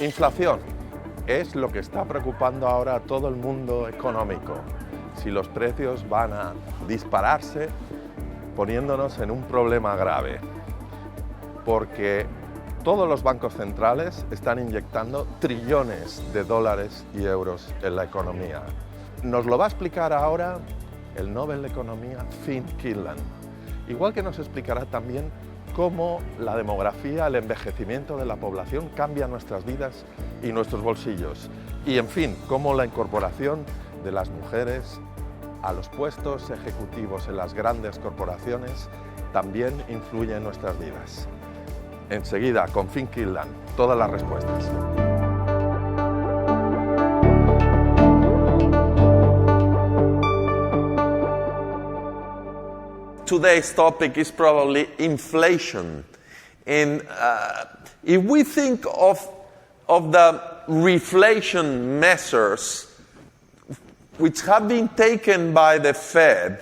Inflación es lo que está preocupando ahora a todo el mundo económico. Si los precios van a dispararse, poniéndonos en un problema grave, porque todos los bancos centrales están inyectando trillones de dólares y euros en la economía. Nos lo va a explicar ahora el Nobel de Economía Kydland, igual que nos explicará también cómo la demografía, el envejecimiento de la población cambia nuestras vidas y nuestros bolsillos. Y, en fin, cómo la incorporación de las mujeres a los puestos ejecutivos en las grandes corporaciones también influye en nuestras vidas. Enseguida, con Kydland, todas las respuestas. Today's topic is probably inflation. And if we think of the reflation measures which have been taken by the Fed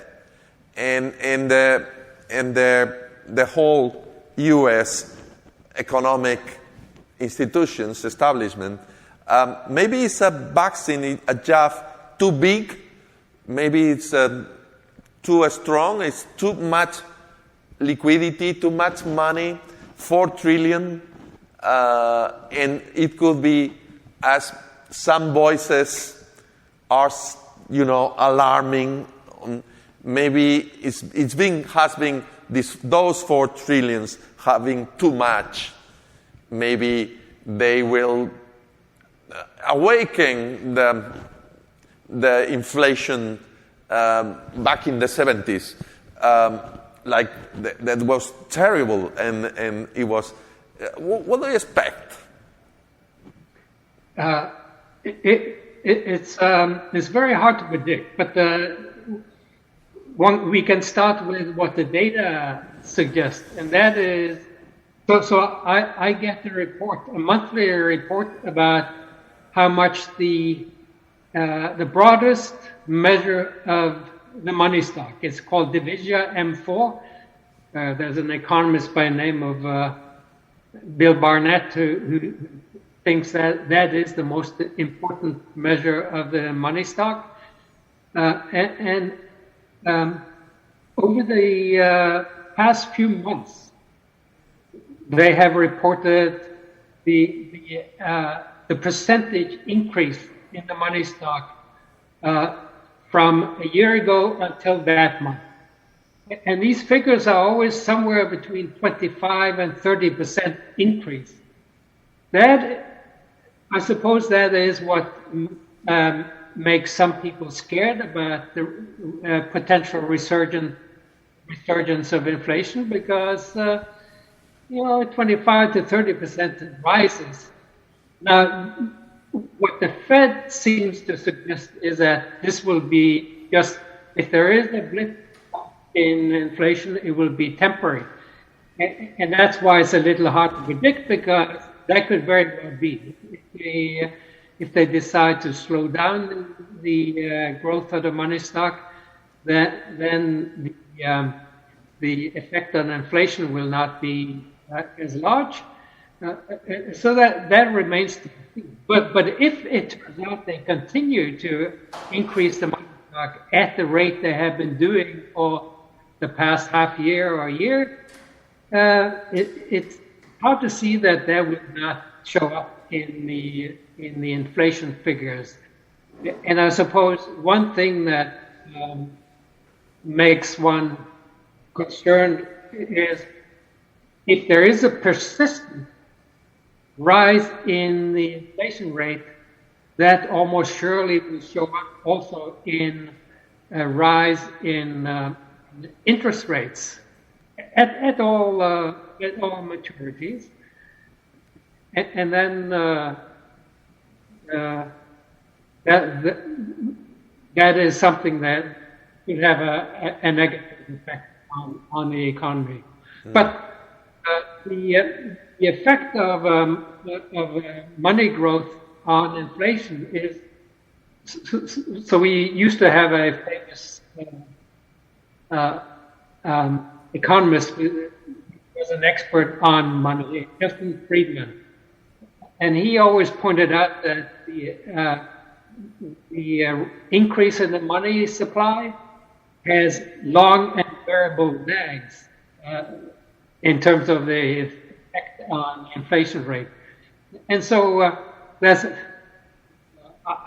and the whole U.S. economic institutions, establishment, maybe it's a vaccine, a jab too big, maybe it's too strong, it's too much liquidity, too much money, 4 trillion, and it could be, as some voices are, alarming. Maybe those 4 trillions having too much. Maybe they will awaken the inflation back in the 70s, that was terrible, and it was. What do you expect? It's very hard to predict, but we can start with what the data suggests, and that is. So I get a monthly report about how much the broadest measure of the money stock. It's called Divisia M4. There's an economist by the name of Bill Barnett who thinks that is the most important measure of the money stock. And over the past few months, they have reported the percentage increase in the money stock from a year ago until that month. And these figures are always somewhere between 25 and 30% increase. That, I suppose that is what makes some people scared about the potential resurgence of inflation, because 25 to 30% rises. Now, what the Fed seems to suggest is that this will be just, if there is a blip in inflation, it will be temporary. And that's why it's a little hard to predict, because that could very well be. If they decide to slow down the growth of the money stock, then the effect on inflation will not be as large. So that remains to be seen. But if it turns out they continue to increase the money stock at the rate they have been doing for the past half year or year, it's hard to see that would not show up in the inflation figures. And I suppose one thing that makes one concerned is if there is a persistent rise in the inflation rate, that almost surely will show up also in a rise in interest rates at all maturities, and then that is something that could have a negative effect on the economy. But the effect of money growth on inflation is, so we used to have a famous economist who was an expert on money, Justin Friedman. And he always pointed out that the increase in the money supply has long and variable lags in terms of the effect on the inflation rate. And so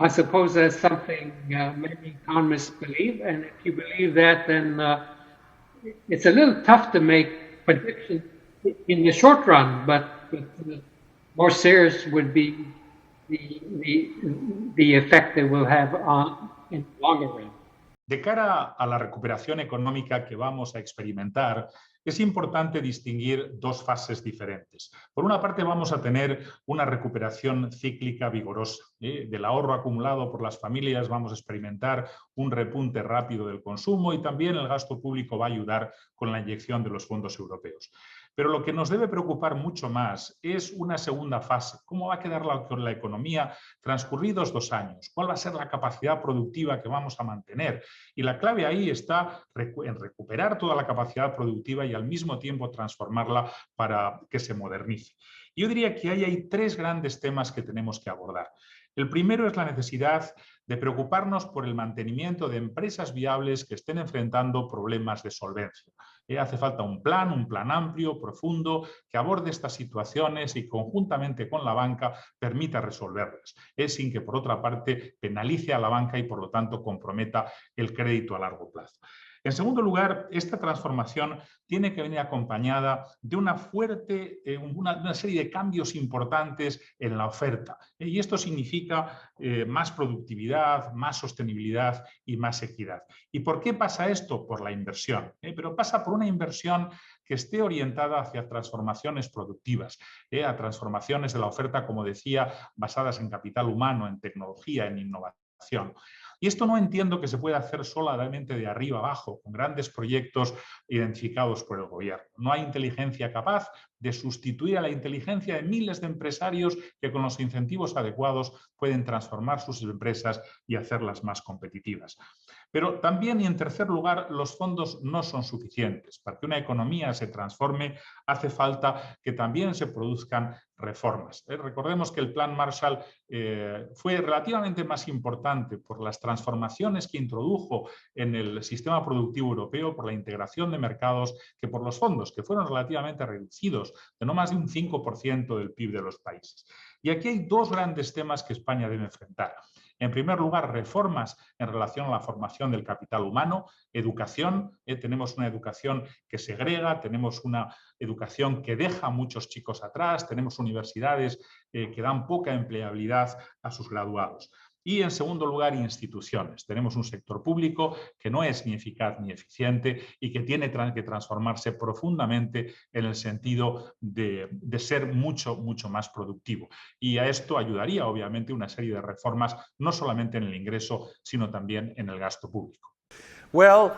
I suppose that's something many economists believe. And if you believe that, then it's a little tough to make predictions in the short run, but more serious would be the effect it will have in the longer run. De cara a la recuperación económica que vamos a experimentar, es importante distinguir dos fases diferentes. Por una parte, vamos a tener una recuperación cíclica vigorosa. Del ahorro acumulado por las familias vamos a experimentar un repunte rápido del consumo y también el gasto público va a ayudar con la inyección de los fondos europeos. Pero lo que nos debe preocupar mucho más es una segunda fase. ¿Cómo va a quedar la economía transcurridos 2 años? ¿Cuál va a ser la capacidad productiva que vamos a mantener? Y la clave ahí está en recuperar toda la capacidad productiva y al mismo tiempo transformarla para que se modernice. Yo diría que ahí hay 3 grandes temas que tenemos que abordar. El primero es la necesidad de preocuparnos por el mantenimiento de empresas viables que estén enfrentando problemas de solvencia. Hace falta un plan amplio, profundo, que aborde estas situaciones y conjuntamente con la banca permita resolverlas, sin que por otra parte penalice a la banca y por lo tanto comprometa el crédito a largo plazo. En segundo lugar, esta transformación tiene que venir acompañada de una serie de cambios importantes en la oferta. Y esto significa más productividad, más sostenibilidad y más equidad. ¿Y por qué pasa esto? Por la inversión. Pero pasa por una inversión que esté orientada hacia transformaciones productivas, a transformaciones de la oferta, como decía, basadas en capital humano, en tecnología, en innovación. Y esto no entiendo que se pueda hacer solamente de arriba abajo, con grandes proyectos identificados por el gobierno. No hay inteligencia capaz de sustituir a la inteligencia de miles de empresarios que con los incentivos adecuados pueden transformar sus empresas y hacerlas más competitivas. Pero también, y en tercer lugar, los fondos no son suficientes. Para que una economía se transforme, hace falta que también se produzcan reformas. Recordemos que el Plan Marshall fue relativamente más importante por las transformaciones que introdujo en el sistema productivo europeo, por la integración de mercados, que por los fondos, que fueron relativamente reducidos, de no más de un 5% del PIB de los países. Y aquí hay 2 grandes temas que España debe enfrentar. En primer lugar, reformas en relación a la formación del capital humano, educación. Tenemos una educación que segrega, tenemos una educación que deja a muchos chicos atrás, tenemos universidades que dan poca empleabilidad a sus graduados. Y en segundo lugar, instituciones. Tenemos un sector público que no es ni eficaz ni eficiente y que tiene que transformarse profundamente en el sentido de ser mucho más productivo. Y a esto ayudaría, obviamente, una serie de reformas, no solamente en el ingreso, sino también en el gasto público. Well,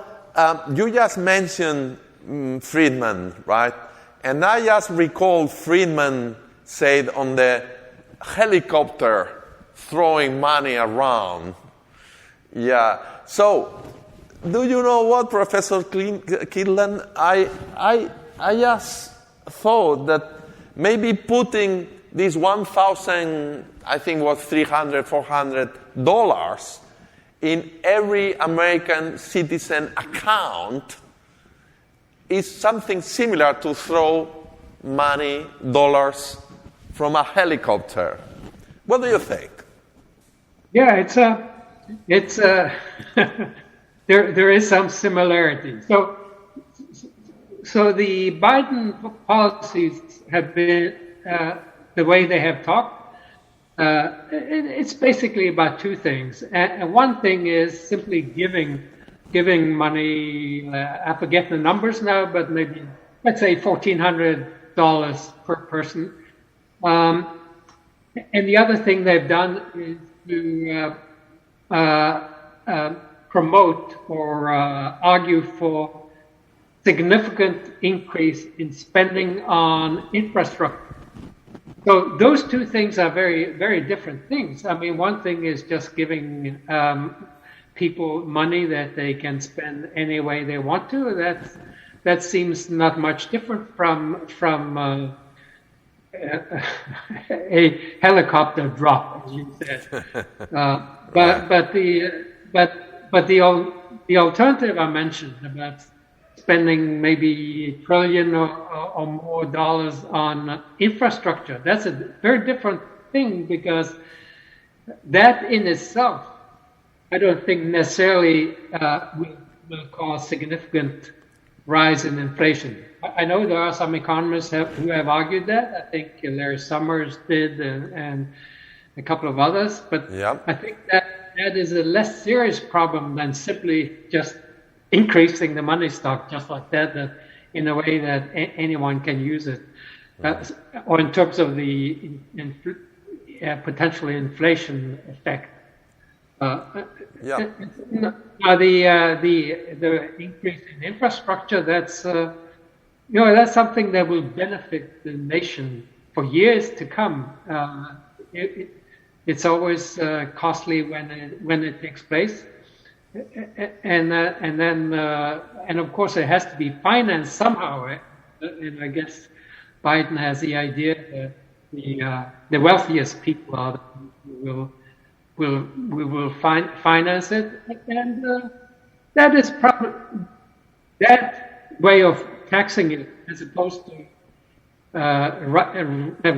you just mentioned Friedman, right? And I just recall Friedman said on the helicopter throwing money around. Yeah. So, do you know what, Professor Kydland? I just thought that maybe putting this $1,000, I think was $300, $400 in every American citizen account is something similar to throw money, dollars from a helicopter. What do you think? Yeah, there is some similarity. So the Biden policies have been the way they have talked. It's basically about 2 things. And one thing is simply giving money. I forget the numbers now, but maybe let's say $1,400 per person. And the other thing they've done is to promote or argue for significant increase in spending on infrastructure. So those 2 things are very, very different things. I mean, one thing is just giving people money that they can spend any way they want to. That seems not much different from a helicopter drop, as you said. But the alternative I mentioned about spending maybe $1 trillion or more dollars on infrastructure, that's a very different thing, because that in itself, I don't think necessarily will cause significant rise in inflation. I know there are some economists who have argued that. I think Larry Summers did, and a couple of others. But I think that is a less serious problem than simply just increasing the money stock just like that in a way that anyone can use it, or in terms of the potential inflation effect. Now the increase in infrastructure, that's something that will benefit the nation for years to come. It's always costly when it takes place, and of course it has to be financed somehow. And I guess Biden has the idea that the wealthiest people are the we will finance it, and that is probably that way of taxing it, as opposed to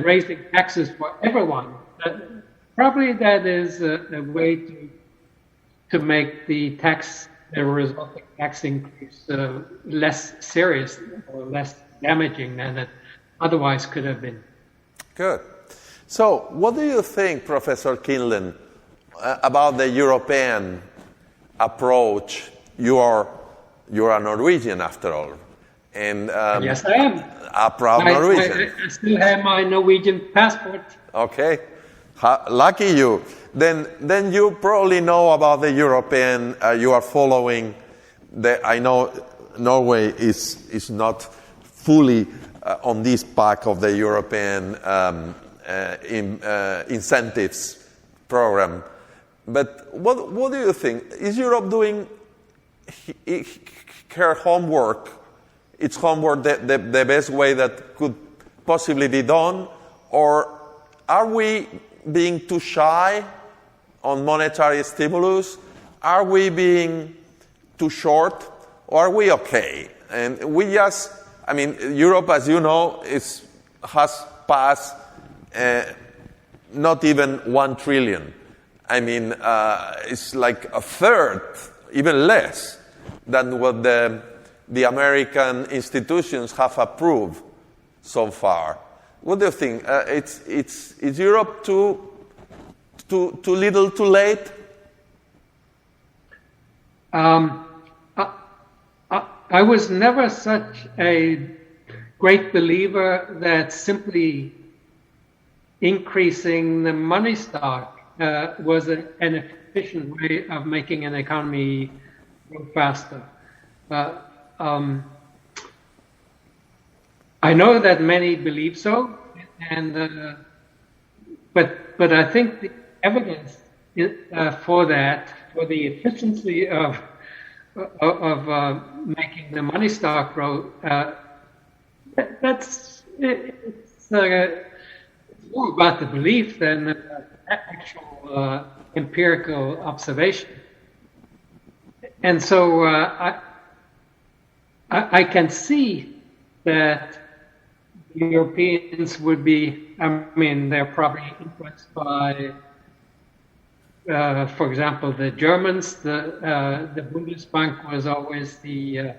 raising taxes for everyone. Probably that is a way to make the resulting tax increase less serious or less damaging than it otherwise could have been. Good. So, what do you think, Professor Kydland, about the European approach? You are a Norwegian, after all, and yes, I am a proud Norwegian. I still have my Norwegian passport. Okay, lucky you. Then you probably know about the European. You are following. I know Norway is not fully on this pack of the European incentives program. But what do you think? Is Europe doing her homework, its homework, the best way that could possibly be done? Or are we being too shy on monetary stimulus? Are we being too short? Or are we okay? And Europe, as you know, has passed not even 1 trillion. It's like a third, even less, than what the American institutions have approved so far. What do you think? Is Europe too little, too late? I was never such a great believer that simply increasing the money stock was an efficient way of making an economy grow faster. I know that many believe so, but I think the evidence for that, for the efficiency of making the money stock grow, it's more about the belief than actual empirical observation. And so I can see that Europeans would be, they're probably influenced by, for example, the Germans. The Bundesbank was always the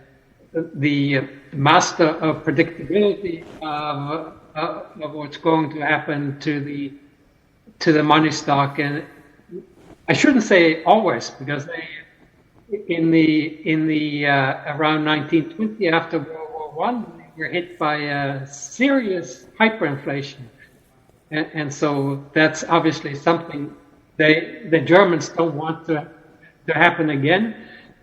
master of predictability of what's going to happen to the money stock, and I shouldn't say always, because they in the around 1920, after World War I, they were hit by a serious hyperinflation, and so that's obviously something the Germans don't want to happen again,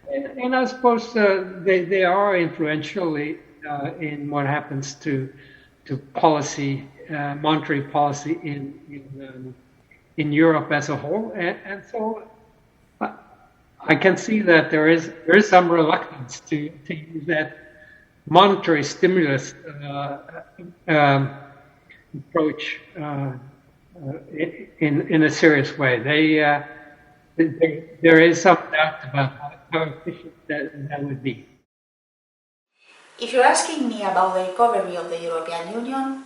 and I suppose they are influential in what happens to policy, monetary policy in Europe as a whole, and so I can see that there is some reluctance to use that monetary stimulus approach in a serious way. There is some doubt about how efficient that would be. If you're asking me about the recovery of the European Union,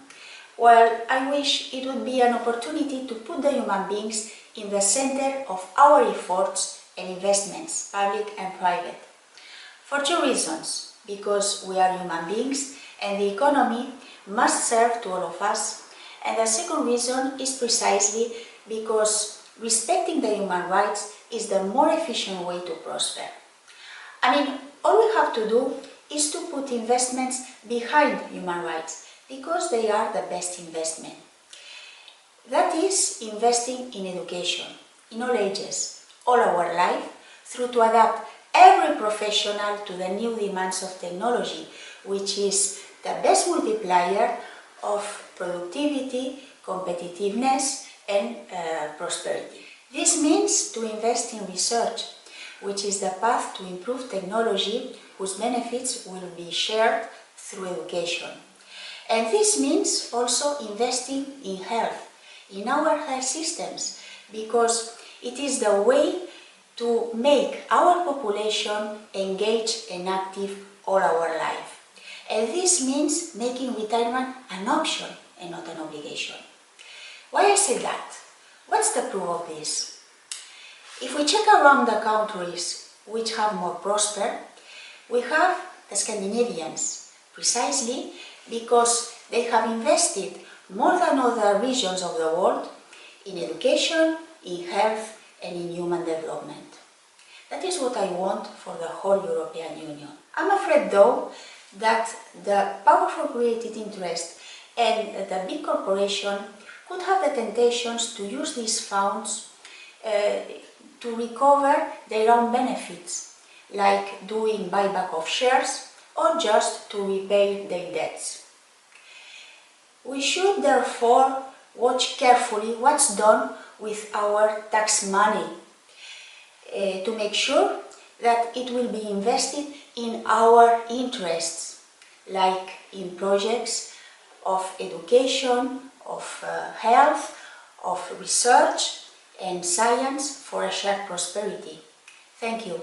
well, I wish it would be an opportunity to put the human beings in the center of our efforts and investments, public and private. For two reasons: because we are human beings and the economy must serve to all of us, and the second reason is precisely because respecting the human rights is the more efficient way to prosper. I mean, all we have to do is to put investments behind human rights, because they are the best investment. That is investing in education, in all ages, all our life, through to adapt every professional to the new demands of technology, which is the best multiplier of productivity, competitiveness, and prosperity. This means to invest in research, which is the path to improve technology whose benefits will be shared through education. And this means also investing in health, in our health systems, because it is the way to make our population engaged and active all our life. And this means making retirement an option and not an obligation. Why I say that? What's the proof of this? If we check around the countries which have more prospered, we have the Scandinavians, precisely because they have invested more than other regions of the world in education, in health, and in human development. That is what I want for the whole European Union. I'm afraid, though, that the powerful created interest and the big corporation could have the temptations to use these funds to recover their own benefits, like doing buyback of shares or just to repay their debts. We should therefore watch carefully what's done with our tax money to make sure that it will be invested in our interests, like in projects of education, of health, of research and science for a shared prosperity. Thank you.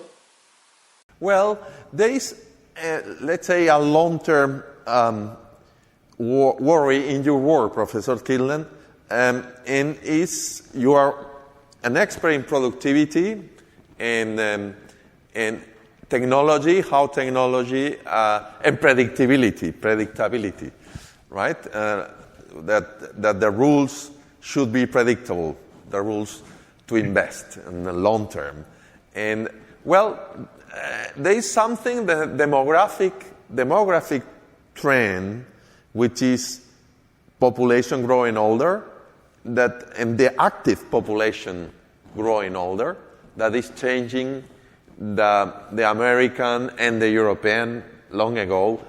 Well, there is, let's say, a long-term worry in your work, Professor Kydland, and is you are an expert in productivity and technology, how technology and predictability, right? That the rules should be predictable, the rules to invest in the long term. And well, there is something, the demographic trend, which is population growing older, and the active population growing older, that is changing the American and the European long ago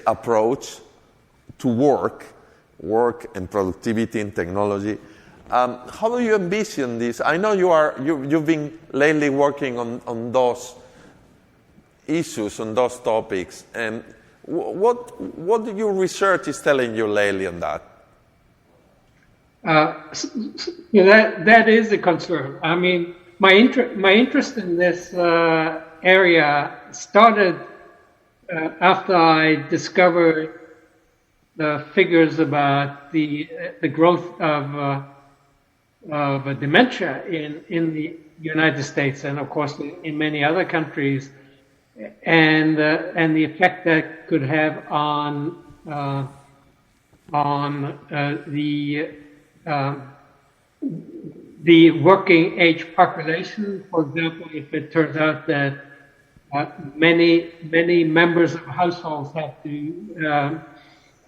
approach to work and productivity and technology. How do you envision this? I know you've been lately working on those issues, on those topics, and what your research is telling you lately on that? That is a concern. I mean, my interest in this area started after I discovered the figures about the growth of dementia in the United States and, of course, in many other countries, and the effect that could have on the working age population. For example, if it turns out that many members of households have to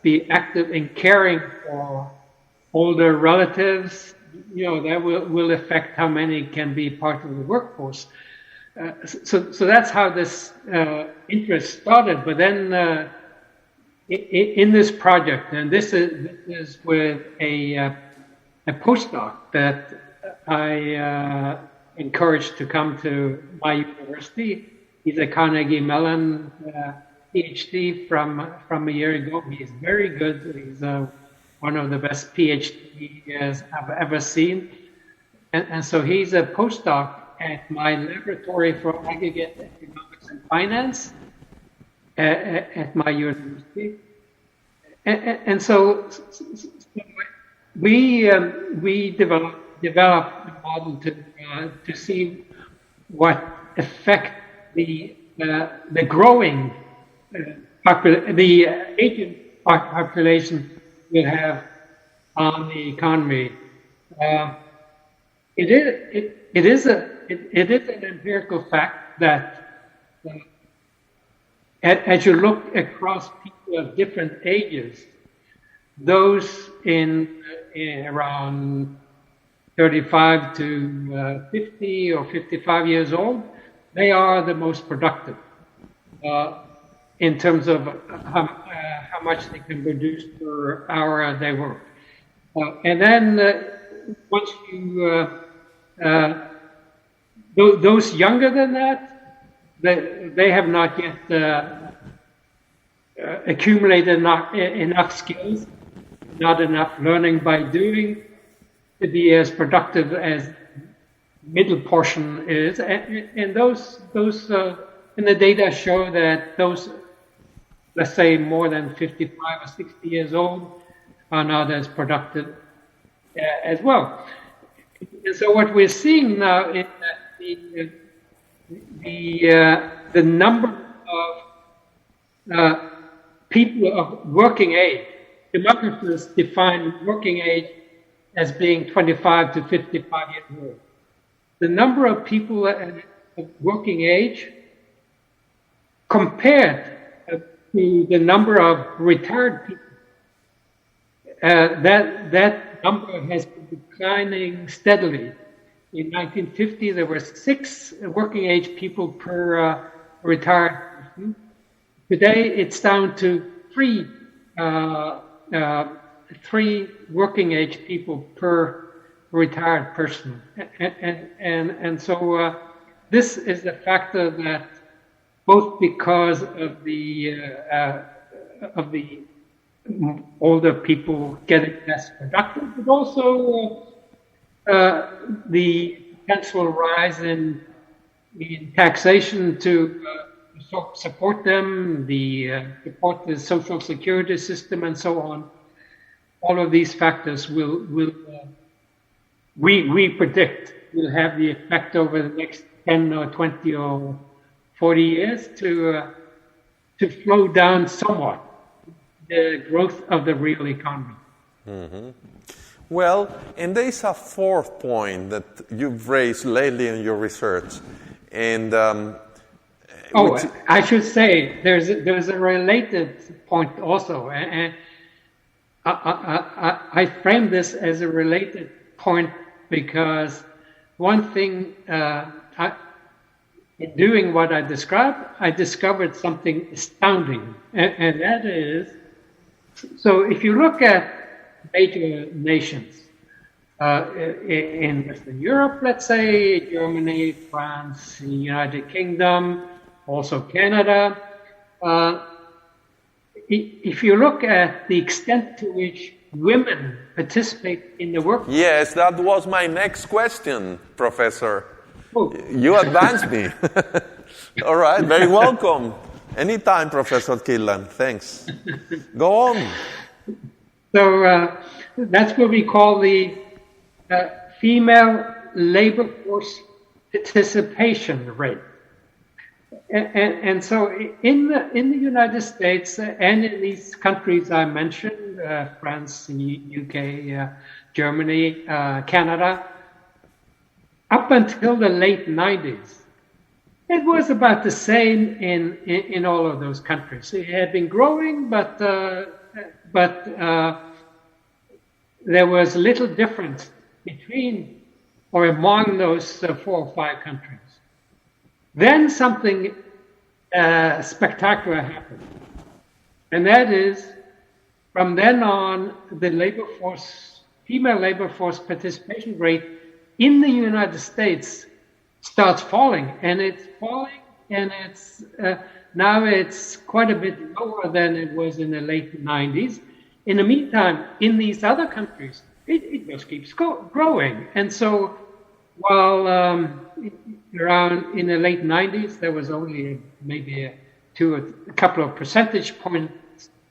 be active in caring for older relatives, that will affect how many can be part of the workforce. So that's how this interest started. But then in this project, and this is with a postdoc that I encouraged to come to my university. He's a Carnegie Mellon PhD from a year ago. He's very good. He's one of the best PhDs I've ever seen. And so he's a postdoc at my laboratory for aggregate economics and finance at my university. And so we developed a model to see what effect the growing the aging population will have on the economy. It is an empirical fact that as you look across people of different ages, those in around 35 to 50 or 55 years old, they are the most productive in terms of how much they can produce per hour they work. And then once you, those younger than that, they have not yet accumulated enough skills, not enough learning by doing to be as productive as middle portion is, and those and the data show that those, let's say, more than 55 or 60 years old are not as productive as well. And so what we're seeing now is that the number of people of working age, demographers define working age as being 25 to 55 years old. The number of people of working age compared to the number of retired people, that number has been declining steadily. In 1950, there were 6 working age people per retired person. Today, it's down to 3 working age people per retired person, and so this is a factor that both because of the older people getting less productive, but also the potential rise in taxation to support them, support the social security system, and so on. All of these factors we predict will have the effect over the next 10 or 20 or 40 years to slow down somewhat the growth of the real economy. Mm-hmm. Well, and there is a fourth point that you've raised lately in your research, and I should say there's a related point also, and I frame this as a related point because one thing, in doing what I described, I discovered something astounding, and that is, so if you look at major nations in Western Europe, let's say Germany, France, the United Kingdom, also Canada, if you look at the extent to which women participate in the work. Yes, that was my next question, Professor. Oh. You advanced me. All right, very welcome. Anytime, Professor Kydland. Thanks. Go on. So that's what we call the female labor force participation rate. And so in the United States and in these countries I mentioned, France, UK, Germany, Canada, up until the late 90s, it was about the same in all of those countries. It had been growing, but there was little difference between or among those 4 or 5 countries. Then something spectacular happened, and that is, from then on, the female labor force participation rate in the United States starts falling, and it's falling, and it's now it's quite a bit lower than it was in the late 90s. In the meantime, in these other countries, it just keeps growing. And so while around in the late 90s, there was only maybe a couple of percentage point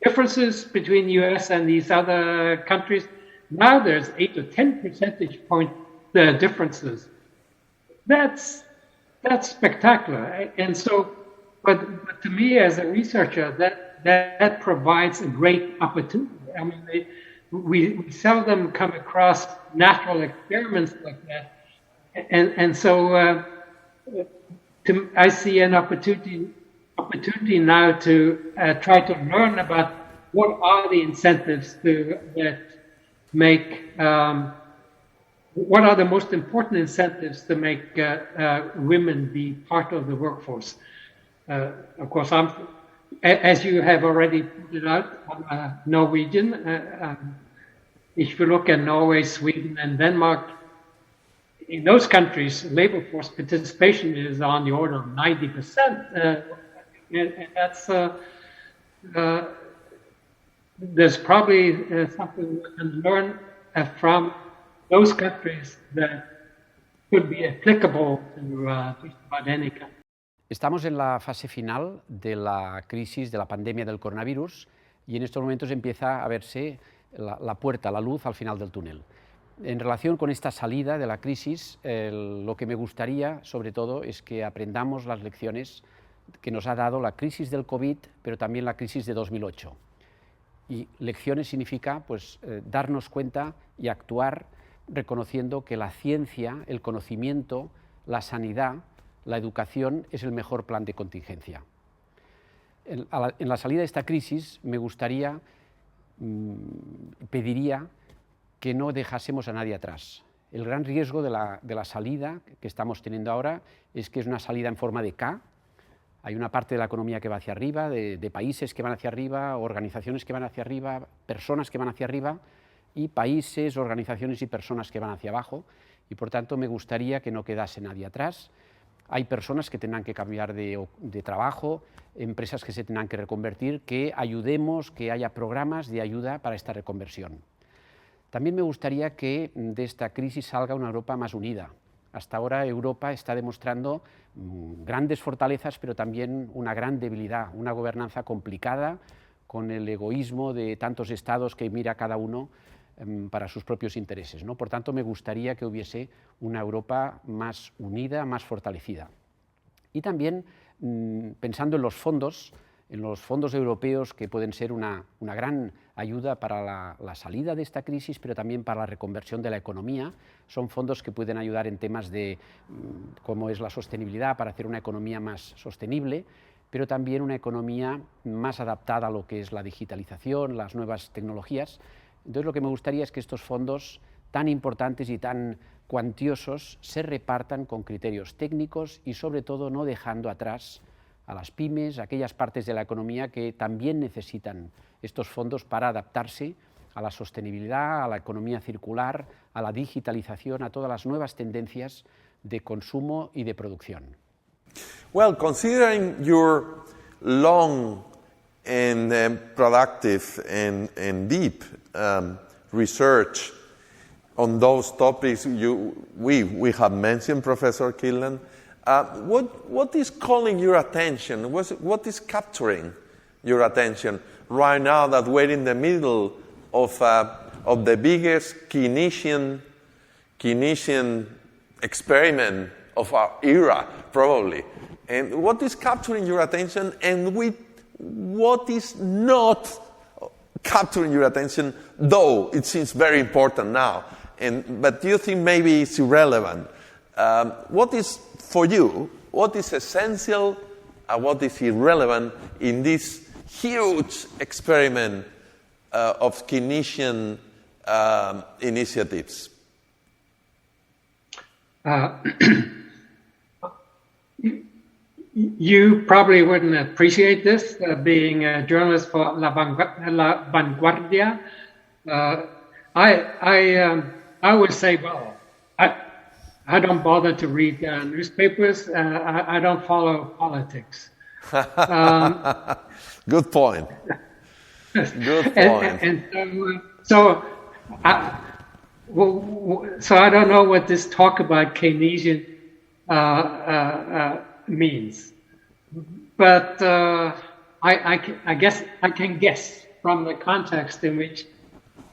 differences between the US and these other countries. Now there's 8 to 10 percentage point differences. That's spectacular. And so, but to me as a researcher, that provides a great opportunity. I mean, we seldom come across natural experiments like that. And so I see an opportunity now to try to learn about what are the incentives that make, what are the most important incentives to make women be part of the workforce. Of course, as you have already pointed out, I'm Norwegian. If you look at Norway, Sweden, and Denmark, in those countries, labor force participation is on the order of 90%. And that's there's probably something we can learn from those countries that could be applicable to just about any country. Estamos en la fase final de la crisis de la pandemia del coronavirus y en estos momentos empieza a verse la puerta, la luz al final del túnel. En relación con esta salida de la crisis, lo que me gustaría, sobre todo, es que aprendamos las lecciones que nos ha dado la crisis del COVID, pero también la crisis de 2008. Y lecciones significa pues, darnos cuenta y actuar reconociendo que la ciencia, el conocimiento, la sanidad, la educación es el mejor plan de contingencia. En la salida de esta crisis me gustaría, pediría que no dejásemos a nadie atrás. El gran riesgo de la salida que estamos teniendo ahora es que es una salida en forma de K. Hay una parte de la economía que va hacia arriba, de países que van hacia arriba, organizaciones que van hacia arriba, personas que van hacia arriba, y países, organizaciones y personas que van hacia abajo, y por tanto me gustaría que no quedase nadie atrás. Hay personas que tendrán que cambiar de trabajo, empresas que se tendrán que reconvertir, que ayudemos, que haya programas de ayuda para esta reconversión. También me gustaría que de esta crisis salga una Europa más unida. Hasta ahora Europa está demostrando grandes fortalezas, pero también una gran debilidad, una gobernanza complicada, con el egoísmo de tantos estados que mira cada uno para sus propios intereses, ¿no? Por tanto, me gustaría que hubiese una Europa más unida, más fortalecida. Y también pensando en los fondos europeos que pueden ser una gran ayuda para la salida de esta crisis, pero también para la reconversión de la economía. Son fondos que pueden ayudar en temas de cómo es la sostenibilidad, para hacer una economía más sostenible, pero también una economía más adaptada a lo que es la digitalización, las nuevas tecnologías. Entonces, lo que me gustaría es que estos fondos tan importantes y tan cuantiosos se repartan con criterios técnicos y, sobre todo, no dejando atrás a las pymes, a aquellas partes de la economía que también necesitan estos fondos para adaptarse a la sostenibilidad, a la economía circular, a la digitalización, a todas las nuevas tendencias de consumo y de producción. Well, considering your long and productive and deep research on those topics we have mentioned, Professor Kydland, what is calling your attention? What is capturing your attention right now that we're in the middle of the biggest Keynesian experiment of our era, probably? And what is capturing your attention, and what is not capturing your attention, though it seems very important now, but do you think maybe it's irrelevant? What is, for you, what is essential and what is irrelevant in this huge experiment of Keynesian initiatives? You probably wouldn't appreciate this, being a journalist for La Vanguardia. I would say, well, I don't bother to read newspapers. I don't follow politics. Good point. Good point. So I don't know what this talk about Keynesian means, but I guess I can guess from the context in which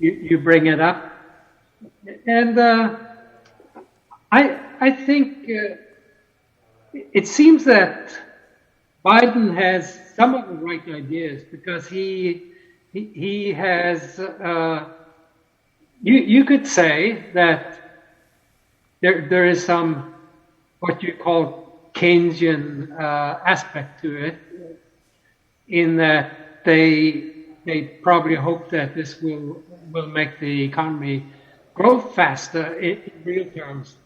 you bring it up, and I think it seems that Biden has some of the right ideas, because he has you could say that there is some what you call Keynesian aspect to it, in that they probably hope that this will make the economy grow faster in real terms.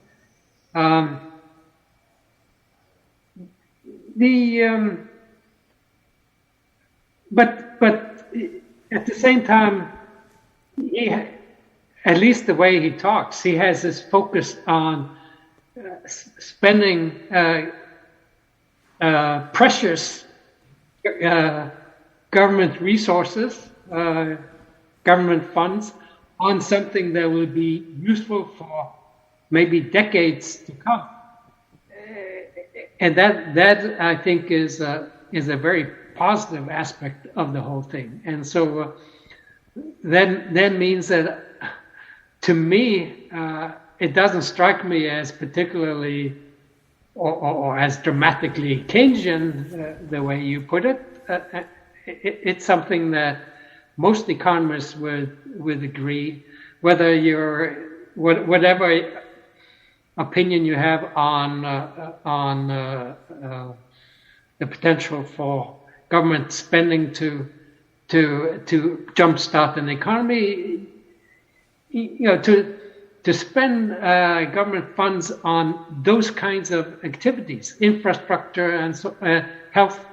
But at the same time, at least the way he talks, he has this focus on spending precious government resources, government funds, on something that will be useful for maybe decades to come. And that I think is a very positive aspect of the whole thing. And so that means that, to me, it doesn't strike me as particularly or as dramatically Keynesian, the way you put it. It's something that most economists would agree, whatever opinion you have on the potential for government spending to jumpstart an economy. To spend government funds on those kinds of activities, infrastructure and so, health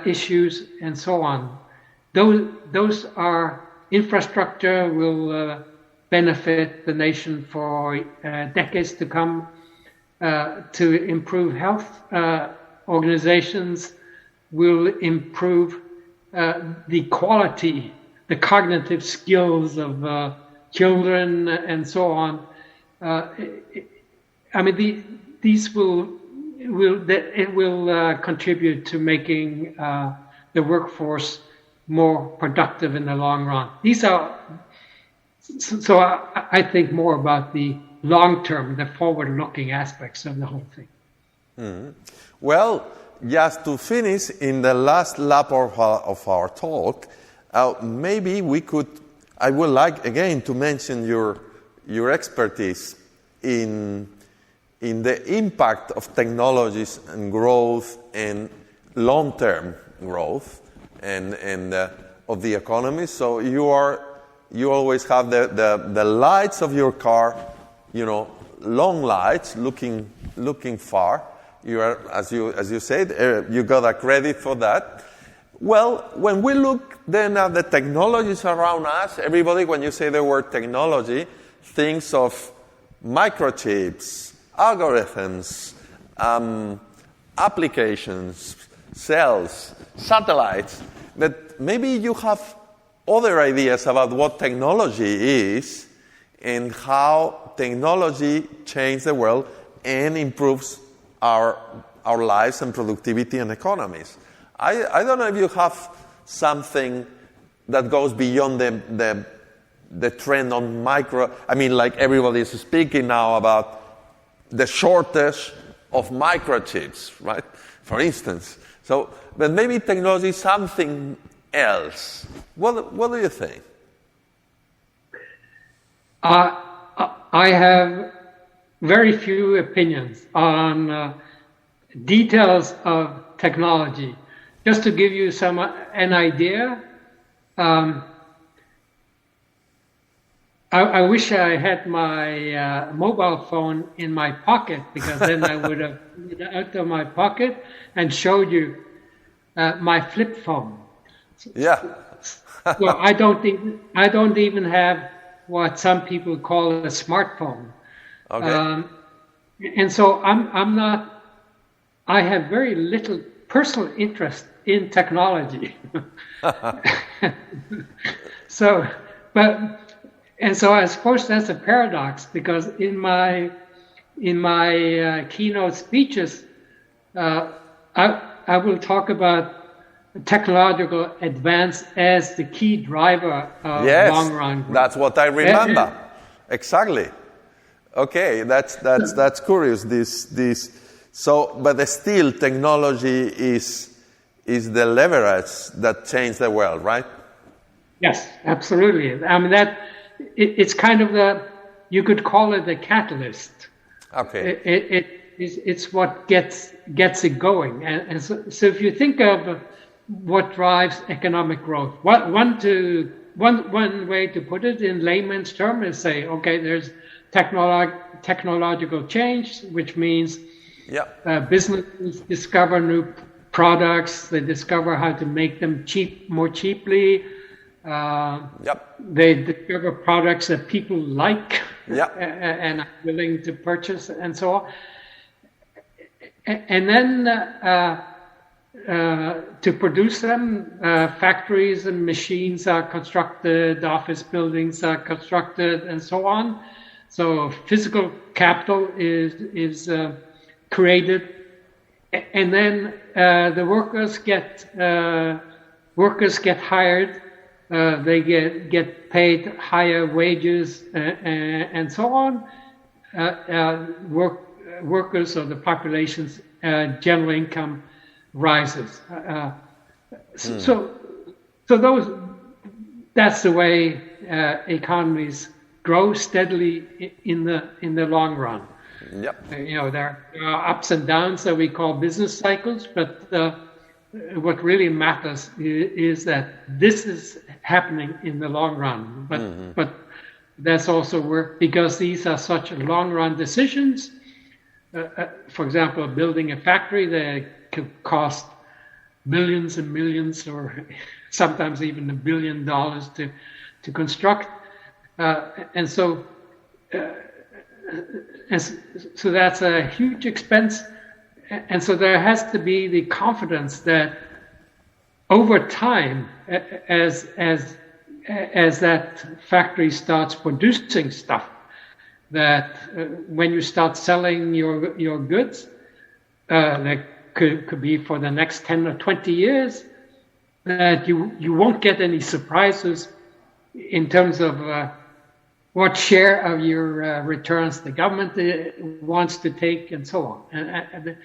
issues and so on. Those are infrastructure will benefit the nation for decades to come. To improve health, organizations will improve the quality, the cognitive skills of children and so on. I mean, these will contribute to making the workforce more productive in the long run. These are, so I think more about the long-term, the forward-looking aspects of the whole thing. Mm-hmm. Well, just to finish, in the last lap of our talk, maybe I would like again to mention your expertise in the impact of technologies and growth and long-term growth and of the economy. So you always have the lights of your car, long lights, looking far. You are, as you said, you got a credit for that. Well, when we look then at the technologies around us, everybody, when you say the word technology, thinks of microchips, algorithms, applications, cells, satellites. But maybe you have other ideas about what technology is and how technology changes the world and improves our lives and productivity and economies. I don't know if you have something that goes beyond the trend on micro. I mean, like everybody is speaking now about the shortage of microchips, right? For instance. So, but maybe technology is something else. What do you think? I have very few opinions on details of technology. Just to give you an idea, I wish I had my mobile phone in my pocket, because then I would have pulled it out of my pocket and showed you my flip phone. Yeah. Well, I don't even have what some people call a smartphone. Okay. And so I have very little personal interest in technology. So I suppose that's a paradox, because in my keynote speeches, I will talk about technological advance as the key driver of long run growth. That's what I remember. Exactly. Okay, that's curious. But still, technology is the leverage that changed the world, right? Yes, absolutely. I mean, it's kind of you could call it a catalyst. Okay. It's what gets it going. And so if you think of what drives economic growth, one way to put it in layman's terms is say, okay, there's technological change, which means businesses discover new products, they discover how to make them more cheaply. They discover products that people like and are willing to purchase, and so on. And then to produce them, factories and machines are constructed, office buildings are constructed, and so on. So physical capital is created, and then the workers get hired. They get paid higher wages and so on. Workers or the population's general income rises. So that's the way economies grow steadily in the long run. There are ups and downs that we call business cycles, but what really matters is that this is happening in the long run. But that's also because these are such long run decisions. For example, building a factory that could cost millions and millions, or sometimes even $1 billion to construct, and so that's a huge expense. And so there has to be the confidence that over time, as that factory starts producing stuff, that when you start selling your goods, that could be for the next 10 or 20 years, that you won't get any surprises in terms of what share of your returns the government wants to take, and so on. And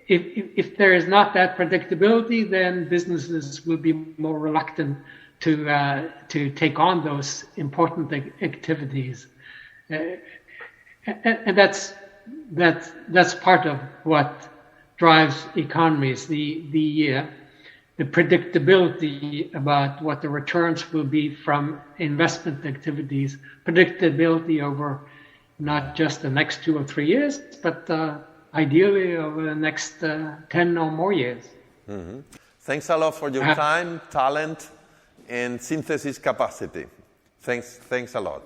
if there is not that predictability, then businesses will be more reluctant to take on those important activities, and that's part of what drives economies. The predictability about what the returns will be from investment activities, predictability over not just the next 2 or 3 years, but ideally over the next 10 or more years. Mm-hmm. Thanks a lot for your time, talent, and synthesis capacity. Thanks a lot.